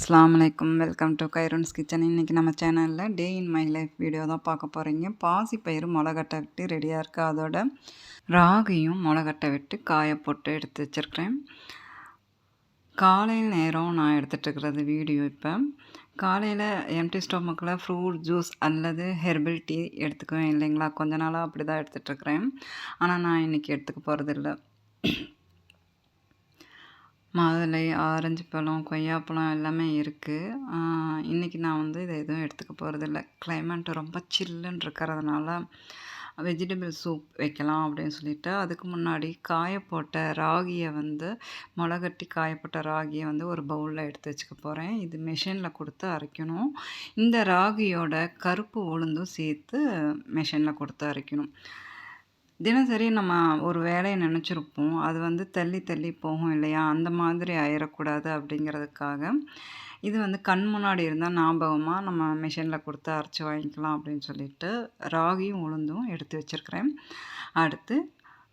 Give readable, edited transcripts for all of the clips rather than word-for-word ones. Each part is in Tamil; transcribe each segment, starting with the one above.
அஸ்ஸலாமு அலைக்கும். Welcome to Khairun's kitchen. இன்றைக்கி நம்ம சேனலில் day in my life video தான் பார்க்க போகிறீங்க. பாசிப்பயிறு முளைகட்ட விட்டு ரெடியாக இருக்குது. அதோட ராகியும் முளைகட்ட விட்டு காய போட்டு எடுத்து வச்சுருக்கிறேன். காலையில் நேரம் நான் எடுத்துகிட்ருக்கிறது வீடியோ. இப்போ காலையில் எம்டி ஸ்டொமக்கில் ஃப்ரூட் ஜூஸ் அல்லது ஹெர்பல் டீ எடுத்துக்குவேன் இல்லைங்களா. கொஞ்ச நாளாக அப்படி தான் எடுத்துகிட்ருக்கிறேன். ஆனால் நான் இன்றைக்கி எடுத்துக்க போகிறதில்ல. மாதுளை, ஆரஞ்சு பழம், கொய்யாப்பழம் எல்லாமே இருக்குது. இன்றைக்கி நான் இதை எதுவும் எடுத்துக்க போகிறதில்ல. கிளைமேட் ரொம்ப சில்லுன்னு இருக்கிறதுனால வெஜிடபிள் சூப் வைக்கலாம் அப்படின்னு சொல்லிட்டு, அதுக்கு முன்னாடி காயப்போட்ட ராகியை முளைகட்டி காயப்போட்ட ராகியை ஒரு பவுலில் எடுத்து வச்சுக்க போகிறேன். இது மிஷினில் கொடுத்து அரைக்கணும். இந்த ராகியோட கருப்பு உளுந்தும் சேர்த்து மிஷினில் கொடுத்து அரைக்கணும். தினசரி நம்ம ஒரு வேலையை நினச்சிருப்போம். அது தள்ளி தள்ளி போகும் இல்லையா? அந்த மாதிரி ஆயிடக்கூடாது அப்படிங்கிறதுக்காக இது கண் முன்னாடி இருந்தால் ஞாபகமாக நம்ம மிஷினில் கொடுத்து அரைச்சி வாங்கிக்கலாம் அப்படின்னு சொல்லிட்டு ராகியும் உளுந்தும் எடுத்து வச்சுருக்கிறேன். அடுத்து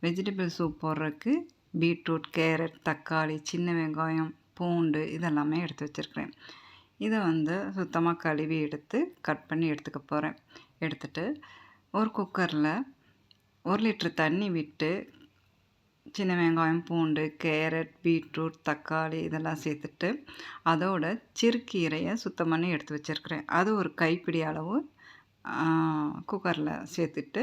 வெஜிடபிள் சூப் போடுறதுக்கு பீட்ரூட், கேரட், தக்காளி, சின்ன வெங்காயம், பூண்டு இதெல்லாமே எடுத்து வச்சுருக்கிறேன். இதை சுத்தமாக கழுவி எடுத்து கட் பண்ணி எடுத்துக்க போகிறேன். எடுத்துகிட்டு ஒரு குக்கரில் 1 லிட்டர் தண்ணி விட்டு சின்ன வெங்காயம், பூண்டு, கேரட், பீட்ரூட், தக்காளி இதெல்லாம் சேர்த்துட்டு அதோட சிறுக்கீரையை சுத்தம் பண்ணி எடுத்து வச்சுருக்கிறேன். அது ஒரு கைப்பிடி அளவு குக்கரில் சேர்த்துட்டு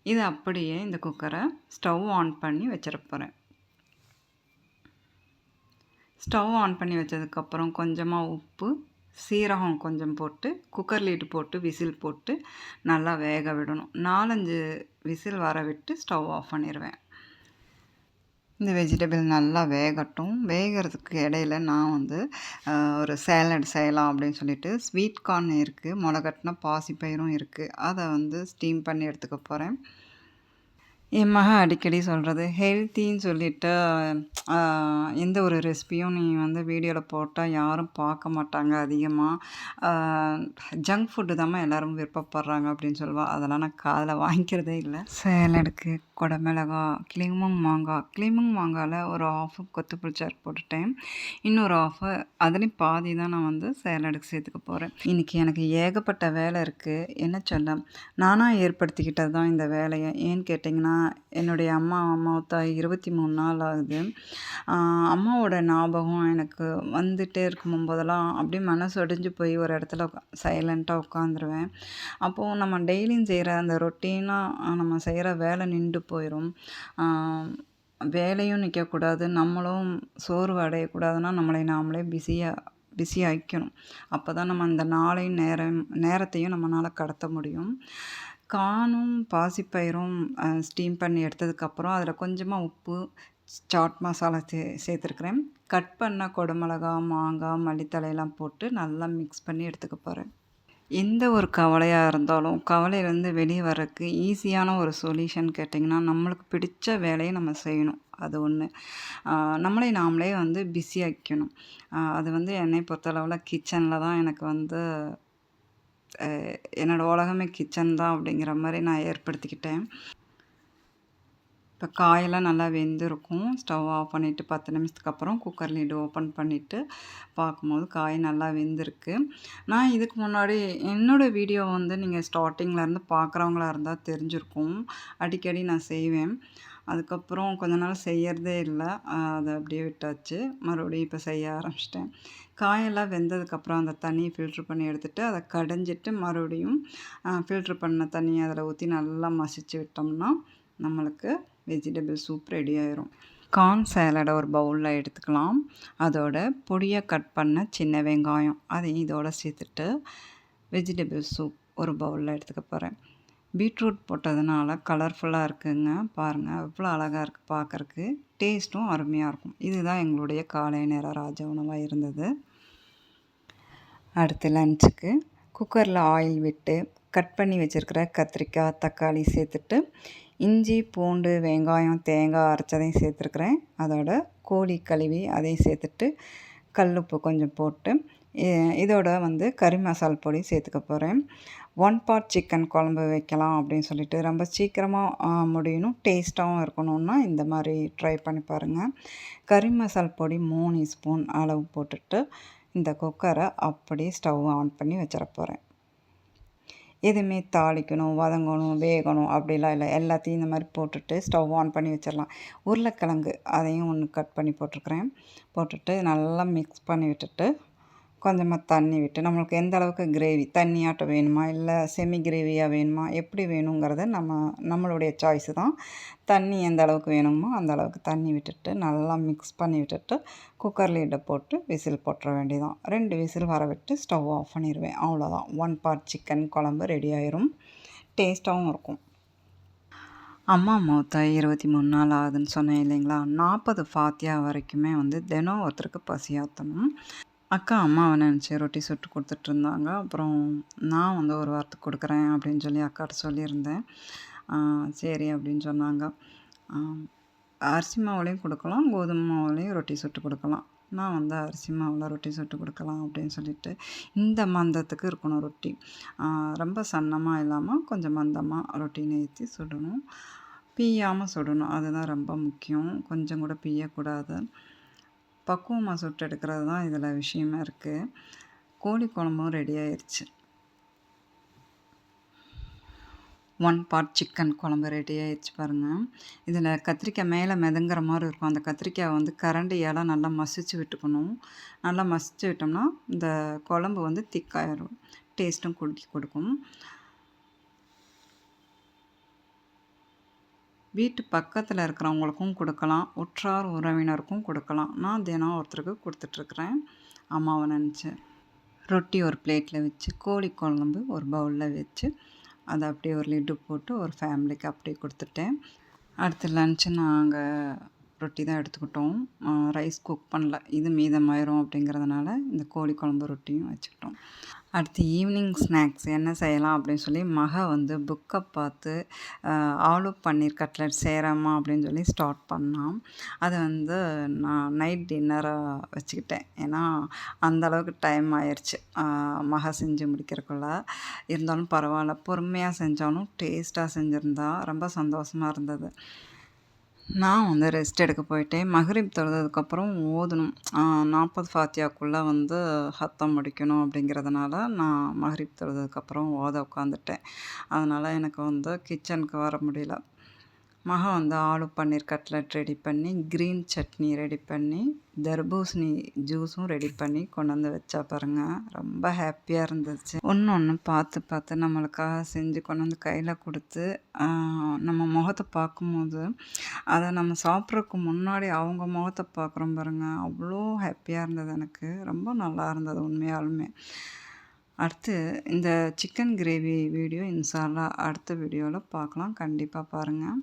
இதை அப்படியே இந்த குக்கரை ஸ்டவ் ஆன் பண்ணி வச்சிட போகிறேன். ஸ்டவ் ஆன் பண்ணி வச்சதுக்கப்புறம் கொஞ்சமாக உப்பு, சீரகம் கொஞ்சம் போட்டு குக்கர் லீடு போட்டு விசில் போட்டு நல்லா வேக விடணும். 4-5 விசில் வர விட்டு ஸ்டவ் ஆஃப் பண்ணிடுவேன். இந்த வெஜிடபிள் நல்லா வேகட்டும். வேகிறதுக்கு இடையில நான் ஒரு சேலட் செய்யலாம் அப்படின்னு சொல்லிட்டு ஸ்வீட் கார்ன் இருக்குது, முளைகட்டின பாசிப்பயிரும் இருக்குது. அதை ஸ்டீம் பண்ணி எடுத்துக்க போகிறேன். என் மகன் அடிக்கடி சொல்கிறது, ஹெல்த்தின்னு சொல்லிட்டு எந்த ஒரு ரெசிபியும் நீ வீடியோவில் போட்டால் யாரும் பார்க்க மாட்டாங்க. அதிகமாக ஜங்க் ஃபுட்டு தாம்மா எல்லோரும் விருப்பப்படுறாங்க அப்படின்னு சொல்லுவாள். அதெல்லாம் நான் காதில் வாங்கிக்கிறதே இல்லை. சேலடுக்கு குடமிளகா, கிளிமுங் மாங்காயில் ஒரு ஆஃபு கொத்துப்புளிச்சாறு போட்டுட்டேன். இன்னொரு ஆஃபு அதுலேயும் பாதி தான் நான் சேலடுக்கு சேர்த்துக்க போகிறேன். இன்றைக்கி எனக்கு ஏகப்பட்ட வேலை இருக்குது. என்ன சொல்ல, நானாக ஏற்படுத்திக்கிட்டது தான் இந்த வேலையை. ஏன்னு கேட்டிங்கன்னா, என்னுடைய அம்மா மௌத்தா 23 நாள் ஆகுது. அம்மாவோட ஞாபகம் எனக்கு வந்துகிட்டே இருக்கும் போதெல்லாம் அப்படியே மனசு ஒடிஞ்சு போய் ஒரு இடத்துல சைலண்ட்டாக உட்காந்துருவேன். அப்போது நம்ம டெய்லியும் செய்கிற அந்த ரொட்டீனாக நம்ம செய்கிற வேலை நின்று போயிடும். வேலையும் நிற்கக்கூடாது, நம்மளும் சோர்வு அடையக்கூடாதுன்னா நம்மளை நாமளே பிஸி ஆக்கிக்கணும். அப்போ தான் நம்ம அந்த நேரத்தையும் நம்மளால் கடத்த முடியும். கார்னும் பாசிப்பயிரும் ஸ்டீம் பண்ணி எடுத்ததுக்கப்புறம் அதில் கொஞ்சமாக உப்பு, சாட் மசாலா சேர்த்துருக்குறேன். கட் பண்ண குடமிளகா, மாங்காய், மல்லித்தலையெல்லாம் போட்டு நல்லா மிக்ஸ் பண்ணி எடுத்துக்க போகிறேன். எந்த ஒரு கவலையாக இருந்தாலும் கவலையிலேருந்து வெளியே வர்றதுக்கு ஈஸியான ஒரு சொல்யூஷன் கேட்டிங்கன்னா, நம்மளுக்கு பிடிச்ச வேலையை நம்ம செய்யணும். அது ஒன்று. நம்மளை நாமளே பிஸி ஆக்கிக்கணும். அது என்னை பொறுத்தளவில் கிச்சனில் தான் எனக்கு என்னோடய உலகமே கிச்சன் தான் அப்படிங்கிற மாதிரி நான் ஏற்படுத்திக்கிட்டேன். இப்போ காயெல்லாம் நல்லா வெந்திருக்கும். ஸ்டவ் ஆஃப் பண்ணிவிட்டு 10 நிமிஷத்துக்கு அப்புறம் குக்கர் லிட் ஓப்பன் பண்ணிவிட்டு பார்க்கும்போது காய் நல்லா வெந்திருக்கு. நான் இதுக்கு முன்னாடி என்னோடய வீடியோ நீங்கள் ஸ்டார்டிங்லேருந்து பார்க்குறவங்களா இருந்தால் தெரிஞ்சிருக்கும். அடிக்கடி நான் செய்வேன். அதுக்கப்புறம் கொஞ்ச நாள் செய்யறதே இல்லை. அதை அப்படியே விட்டாச்சு. மறுபடியும் இப்போ செய்ய ஆரம்பிச்சிட்டேன். காயெல்லாம் வெந்ததுக்கப்புறம் அந்த தண்ணியை ஃபில்ட்ரு பண்ணி எடுத்துகிட்டு அதை கடைஞ்சிட்டு மறுபடியும் ஃபில்ட்ரு பண்ண தண்ணியை அதில் ஊற்றி நல்லா மசிச்சு விட்டோம்னா நம்மளுக்கு வெஜிடபிள் சூப் ரெடி ஆயிரும். கார்ன் சேலடை ஒரு பவுலில் எடுத்துக்கலாம். அதோட பொடியாக கட் பண்ண சின்ன வெங்காயம் அதையும் இதோடு சேர்த்துட்டு வெஜிடபிள் சூப் ஒரு பவுலில் எடுத்துக்க போகிறேன். பீட்ரூட் போட்டதுனால கலர்ஃபுல்லாக இருக்குங்க. பாருங்கள் எவ்வளோ அழகாக இருக்குது பார்க்குறக்கு. டேஸ்ட்டும் அருமையாக இருக்கும். இதுதான் எங்களுடைய காலை நேர ராஜ உணவாக இருந்தது. அடுத்து லஞ்சுக்கு குக்கரில் ஆயில் விட்டு கட் பண்ணி வச்சுருக்கிற கத்திரிக்காய், தக்காளி சேர்த்துட்டு இஞ்சி, பூண்டு, வெங்காயம், தேங்காய் அரைச்சதையும் சேர்த்துருக்குறேன். அதோட கோழி கழுவி அதையும் சேர்த்துட்டு கல்லுப்பு கொஞ்சம் போட்டு இதோட கறி மசால் பொடி சேர்த்துக்க போகிறேன். 1 பார்ட் சிக்கன் குழம்பு வைக்கலாம் அப்படின்னு சொல்லிட்டு ரொம்ப சீக்கிரமாக முடியணும், டேஸ்ட்டாகவும் இருக்கணும்னா இந்த மாதிரி ட்ரை பண்ணி பாருங்கள். கறி மசால் பொடி 3 ஸ்பூன் அளவு போட்டுட்டு இந்த குக்கரை அப்படியே ஸ்டவ் ஆன் பண்ணி வச்சிட போகிறேன். எதுவுமே தாளிக்கணும், வதங்கணும், வேகணும் அப்படிலாம் இல்லை. எல்லாத்தையும் இந்த மாதிரி போட்டுட்டு ஸ்டவ் ஆன் பண்ணி வச்சிடலாம். உருளைக்கிழங்கு அதையும் ஒன்று கட் பண்ணி போட்டிருக்கிறேன். போட்டுட்டு நல்லா மிக்ஸ் பண்ணி விட்டுட்டு கொஞ்சமாக தண்ணி விட்டு நம்மளுக்கு எந்த அளவுக்கு கிரேவி தண்ணியாட்டம் வேணுமா இல்லை செமி கிரேவியாக வேணுமா எப்படி வேணுங்கிறத நம்மளுடைய சாய்ஸு தான். தண்ணி எந்த அளவுக்கு வேணுமோ அந்த அளவுக்கு தண்ணி விட்டுட்டு நல்லா மிக்ஸ் பண்ணி விட்டுட்டு குக்கர் லீடை போட்டு விசில் போட்டுற வேண்டியதான். 2 விசில் வர விட்டு ஸ்டவ் ஆஃப் பண்ணிடுவேன். அவ்வளோதான். 1 பார்ட் சிக்கன் குழம்பு ரெடி ஆயிரும். டேஸ்ட்டாகவும் இருக்கும். அம்மா மௌத்தாகி 23 நாள் ஆகுதுன்னு சொன்னேன் இல்லைங்களா? 40 ஃபாத்தியா வரைக்குமே தினம் ஒருத்தருக்கு பசி ஆற்றணும். அக்கா அம்மாவை நினச்சி ரொட்டி சுட்டு கொடுத்துட்ருந்தாங்க. அப்புறம் நான் ஒரு வாரத்துக்கு கொடுக்குறேன் அப்படின்னு சொல்லி அக்காட்ட சொல்லியிருந்தேன். சரி அப்படின்னு சொன்னாங்க. அரிசி மாவுலேயும் கொடுக்கலாம், கோதுமை மாவுலேயும் ரொட்டி சுட்டு கொடுக்கலாம். நான் அரிசி மாவில் ரொட்டி சுட்டு கொடுக்கலாம் அப்படின்னு சொல்லிட்டு, இந்த மந்தத்துக்கு இருக்கணும் ரொட்டி. ரொம்ப சன்னமாக இல்லாமல் கொஞ்சம் மந்தமாக ரொட்டி நேர்த்தி சுடணும். பிய்யாமல் சுடணும். அதுதான் ரொம்ப முக்கியம். கொஞ்சம் கூட பிய்யக்கூடாது. பக்குவமாக சுட்டு எடுக்கிறது தான் இதில் விஷயமா இருக்குது. கோழி குழம்பும் ரெடி ஆயிடுச்சு. 1 பார்ட் சிக்கன் குழம்பு ரெடி ஆயிடுச்சு பாருங்கள். இதில் கத்திரிக்காய் மேலே மிதங்குற மாதிரி இருக்கும். அந்த கத்திரிக்காய் கரண்டியால் நல்லா மசிச்சு விட்டுக்கணும். நல்லா மசிச்சு விட்டோம்னா இந்த குழம்பு திக்காயிரும். டேஸ்ட்டும் கொடுக்கும். வீட்டு பக்கத்தில் இருக்கிறவங்களுக்கும் கொடுக்கலாம், உற்றார் உறவினருக்கும் கொடுக்கலாம். நான் தினம் ஒருத்தருக்கு கொடுத்துட்ருக்குறேன் அம்மாவை நினச்சி. ரொட்டி ஒரு பிளேட்டில் வச்சு, கோழி குழம்பு ஒரு பவுலில் வச்சு, அதை அப்படியே ஒரு லிட்டு போட்டு ஒரு ஃபேமிலிக்கு அப்படியே கொடுத்துட்டேன். அடுத்து லன்ச்சு நாங்கள் ரொட்டி தான் எடுத்துக்கிட்டோம். ரைஸ் குக் பண்ணல. இது மீதமாயிரும் அப்படிங்கிறதுனால இந்த கோழி குழம்பு ரொட்டியும் வச்சுக்கிட்டோம். அடுத்து ஈவினிங் ஸ்நாக்ஸ் என்ன செய்யலாம் அப்படின்னு சொல்லி புக்கை பார்த்து ஆலு பன்னீர் கட்லெட் செய்கிறேம்மா அப்படின்னு சொல்லி ஸ்டார்ட் பண்ணான். அதை நான் நைட் டின்னராக வச்சுக்கிட்டேன். ஏன்னா அந்தளவுக்கு டைம் ஆயிடுச்சு செஞ்சு முடிக்கிறக்குள்ள. இருந்தாலும் பரவாயில்ல, பொறுமையாக செஞ்சாலும் டேஸ்ட்டாக செஞ்சுருந்தா ரொம்ப சந்தோஷமாக இருந்தது. நான் ரெஸ்ட் எடுக்க போயிட்டேன். மக்ரிப் தொழுததுக்கப்புறம் ஓதணும். 40 ஃபாத்தியாக்குள்ளே ஹத்தம் முடிக்கணும் அப்படிங்கிறதுனால நான் மக்ரிப் தொழுததுக்கப்புறம் ஓத உட்காந்துட்டேன். அதனால் எனக்கு கிச்சனுக்கு வர முடியல. ஆலு பன்னீர் கட்லெட் ரெடி பண்ணி, க்ரீன் சட்னி ரெடி பண்ணி, தர்பூசணி ஜூஸும் ரெடி பண்ணி கொண்டு வச்சா பாருங்கள். ரொம்ப ஹாப்பியாக இருந்துச்சு. ஒன்று பார்த்து பார்த்து நம்மளுக்காக செஞ்சு கொண்டு கையில் கொடுத்து நம்ம முகத்தை பார்க்கும்போது அதை நம்ம சாப்பிட்றதுக்கு முன்னாடி அவங்க முகத்தை பார்க்குறோம் பாருங்கள். அவ்வளோ ஹாப்பியாக இருந்தது எனக்கு. ரொம்ப நல்லா இருந்தது உண்மையாலுமே. அடுத்து இந்த சிக்கன் கிரேவி வீடியோ இன்ஷா அல்லாஹ் அடுத்த வீடியோவில் பார்க்கலாம். கண்டிப்பாக பாருங்கள்.